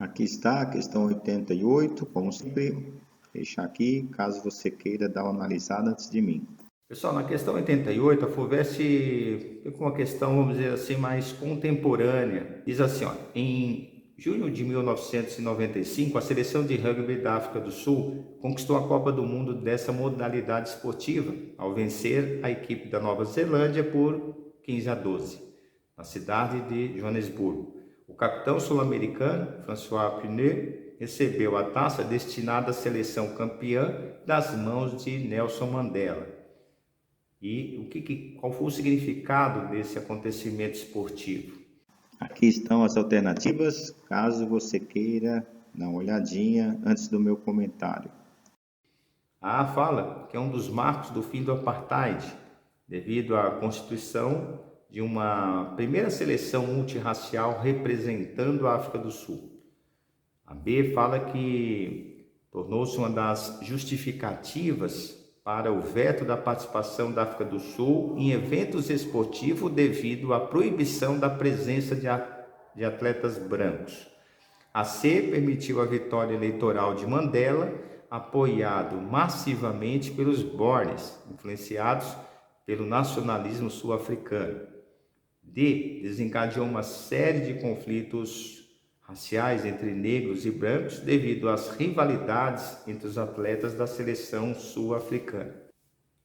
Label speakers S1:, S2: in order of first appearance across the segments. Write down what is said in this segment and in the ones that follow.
S1: Aqui está a questão 88, como sempre, deixar aqui, caso você queira dar uma analisada antes de mim.
S2: Pessoal, na questão 88, a FUVEST fica com uma questão, vamos dizer assim, mais contemporânea. Diz assim, ó, em junho de 1995, a seleção de rugby da África do Sul conquistou a Copa do Mundo dessa modalidade esportiva, ao vencer a equipe da Nova Zelândia por 15-12, na cidade de Joanesburgo. O capitão sul-americano, François Pinault, recebeu a taça destinada à seleção campeã das mãos de Nelson Mandela. E qual foi o significado desse acontecimento esportivo?
S1: Aqui estão as alternativas, caso você queira dar uma olhadinha antes do meu comentário.
S2: A fala que é um dos marcos do fim do apartheid, devido à constituição de uma primeira seleção multirracial representando a África do Sul. A B fala que tornou-se uma das justificativas para o veto da participação da África do Sul em eventos esportivos devido à proibição da presença de atletas brancos. A C permitiu a vitória eleitoral de Mandela, apoiado massivamente pelos Boers, influenciados pelo nacionalismo sul-africano. D desencadeou uma série de conflitos raciais entre negros e brancos devido às rivalidades entre os atletas da seleção sul-africana.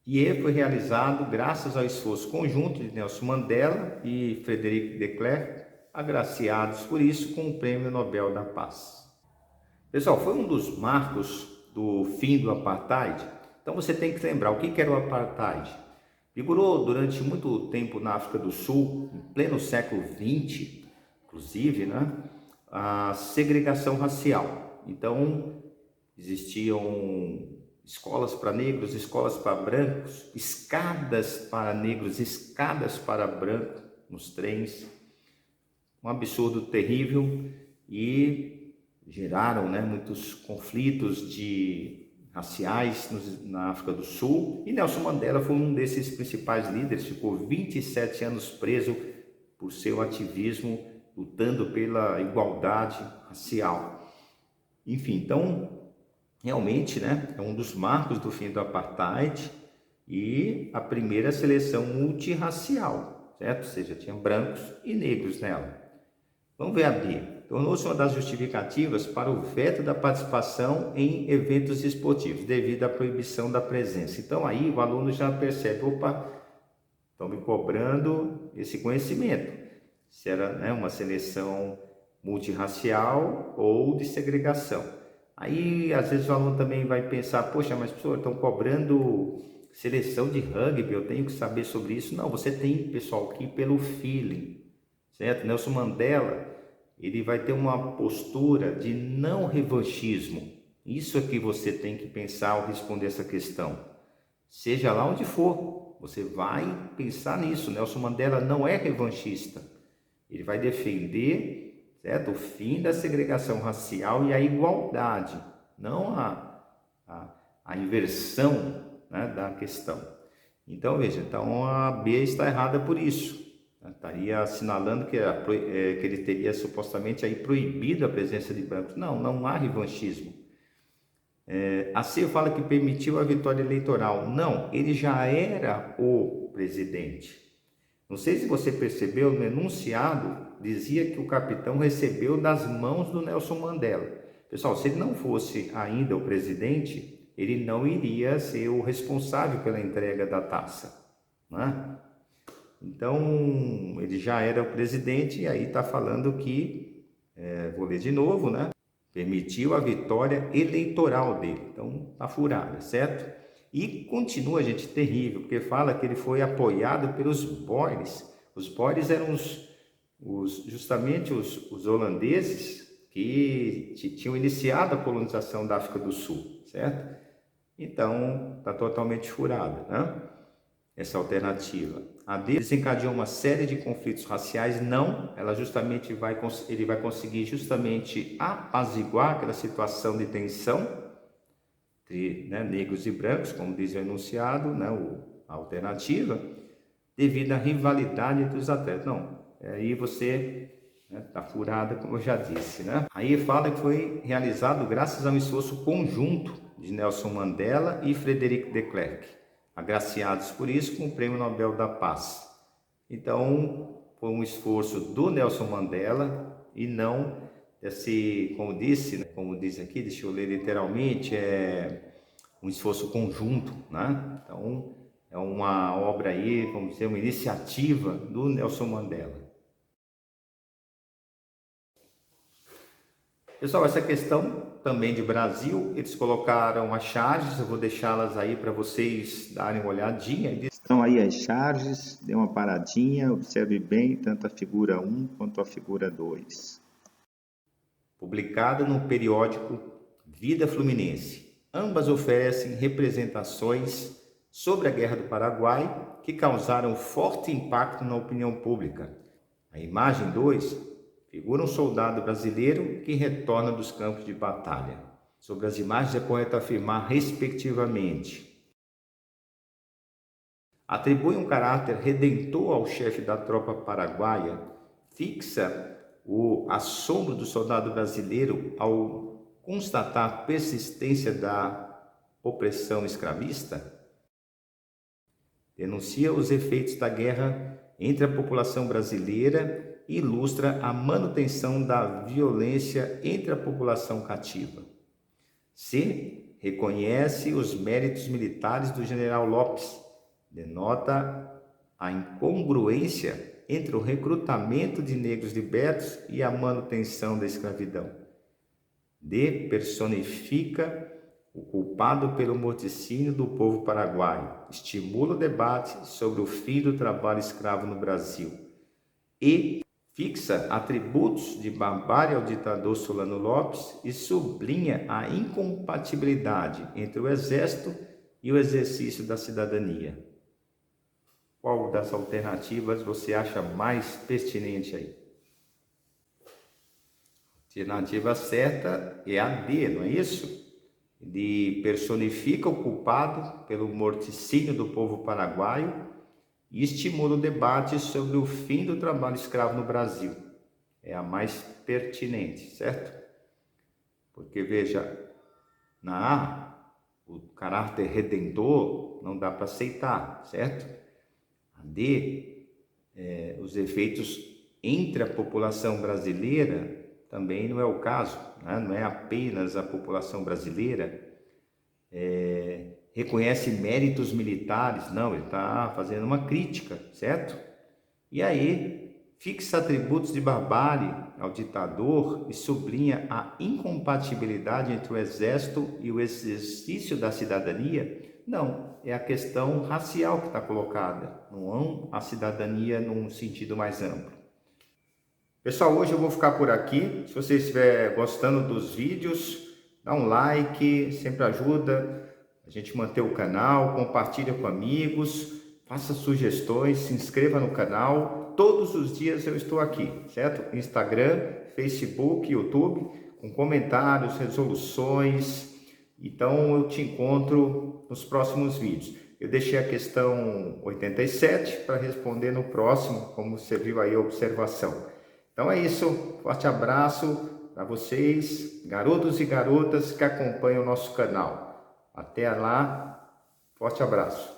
S2: E E foi realizado graças ao esforço conjunto de Nelson Mandela e Frederic de Klerk, agraciados por isso com o Prêmio Nobel da Paz. Pessoal, foi um dos marcos do fim do apartheid. Então você tem que lembrar o que era o apartheid. Vigorou durante muito tempo na África do Sul, em pleno século XX, inclusive, né? A segregação racial. Então, existiam escolas para negros, escolas para brancos, escadas para negros, escadas para brancos nos trens. Um absurdo terrível e geraram, né, muitos conflitos raciais na África do Sul. E Nelson Mandela foi um desses principais líderes, ficou 27 anos preso por seu ativismo lutando pela igualdade racial. Enfim, então, realmente, né, é um dos marcos do fim do apartheid e a primeira seleção multirracial, certo? Ou seja, tinha brancos e negros nela. Vamos ver a B. Tornou-se uma das justificativas para o veto da participação em eventos esportivos, devido à proibição da presença. Então, aí o aluno já percebe, opa, estão me cobrando esse conhecimento. Se era, né, uma seleção multirracial ou de segregação. Aí, às vezes, o aluno também vai pensar, poxa, mas professor, estão cobrando seleção de rugby, eu tenho que saber sobre isso. Não, você tem, pessoal, aqui pelo feeling, certo? Nelson Mandela, ele vai ter uma postura de não revanchismo. Isso é que você tem que pensar ao responder essa questão. Seja lá onde for, você vai pensar nisso. Nelson Mandela não é revanchista. Ele vai defender, certo, o fim da segregação racial e a igualdade, não a inversão, né, da questão. Então, veja, então a B está errada por isso. Estaria assinalando que ele teria supostamente aí proibido a presença de brancos. Não, não há revanchismo. A C fala que permitiu a vitória eleitoral. Não, ele já era o presidente. Não sei se você percebeu, no enunciado dizia que o capitão recebeu das mãos do Nelson Mandela. Pessoal, se ele não fosse ainda o presidente, ele não iria ser o responsável pela entrega da taça, né? Então, ele já era o presidente e aí está falando que, vou ler de novo, né? Permitiu a vitória eleitoral dele. Então, está furada, certo? E continua, gente, terrível, porque fala que ele foi apoiado pelos Boers. Os Boers eram justamente os holandeses que tinham iniciado a colonização da África do Sul, certo? Então, está totalmente furada, né? Essa alternativa. A D desencadeou uma série de conflitos raciais. Não, ele vai conseguir justamente apaziguar aquela situação de tensão entre, né, negros e brancos, como diz o enunciado, né, a alternativa, devido à rivalidade entre os atletas. Não, aí você né? Tá furada, como eu já disse, né? Aí fala que foi realizado graças a um esforço conjunto de Nelson Mandela e Frederic de Klerk, agraciados por isso com o Prêmio Nobel da Paz. Então, foi um esforço do Nelson Mandela e não esse, como disse, né? Como diz aqui, deixa eu ler literalmente, um esforço conjunto, né? Então, é uma obra aí, vamos dizer, uma iniciativa do Nelson Mandela. Pessoal, essa questão também de Brasil, eles colocaram as charges, eu vou deixá-las aí para vocês darem uma olhadinha.
S1: Estão aí as charges, dê uma paradinha, observe bem tanto a figura 1 quanto a figura 2.
S2: Publicada no periódico Vida Fluminense. Ambas oferecem representações sobre a Guerra do Paraguai que causaram forte impacto na opinião pública. A imagem 2 figura um soldado brasileiro que retorna dos campos de batalha. Sobre as imagens é correto afirmar, respectivamente: atribui um caráter redentor ao chefe da tropa paraguaia, fixa o assombro do soldado brasileiro ao constatar a persistência da opressão escravista, denuncia os efeitos da guerra entre a população brasileira e ilustra a manutenção da violência entre a população cativa. C. Reconhece os méritos militares do general Lopes, denota a incongruência entre o recrutamento de negros libertos e a manutenção da escravidão. D. Personifica o culpado pelo morticínio do povo paraguaio, estimula o debate sobre o fim do trabalho escravo no Brasil. E. Fixa atributos de barbárie ao ditador Solano Lopes e sublinha a incompatibilidade entre o exército e o exercício da cidadania. Qual das alternativas você acha mais pertinente aí? A alternativa certa é a D, não é isso? Ele personifica o culpado pelo morticínio do povo paraguaio e estimula o debate sobre o fim do trabalho escravo no Brasil. É a mais pertinente, certo? Porque, veja, na A, o caráter redentor não dá para aceitar, certo? A D, os efeitos entre a população brasileira também não é o caso, né? Não é apenas a população brasileira. Reconhece méritos militares, não, ele está fazendo uma crítica, certo? E aí, fixa atributos de barbárie ao ditador e sublinha a incompatibilidade entre o exército e o exercício da cidadania? Não, é a questão racial que está colocada, não a cidadania num sentido mais amplo. Pessoal, hoje eu vou ficar por aqui. Se você estiver gostando dos vídeos, dá um like, sempre ajuda a gente manter o canal, compartilha com amigos, faça sugestões, se inscreva no canal. Todos os dias eu estou aqui, certo? Instagram, Facebook, YouTube, com comentários, resoluções. Então eu te encontro nos próximos vídeos. Eu deixei a questão 87 para responder no próximo, como você viu aí a observação. Então é isso, forte abraço para vocês, garotos e garotas que acompanham o nosso canal. Até lá, forte abraço.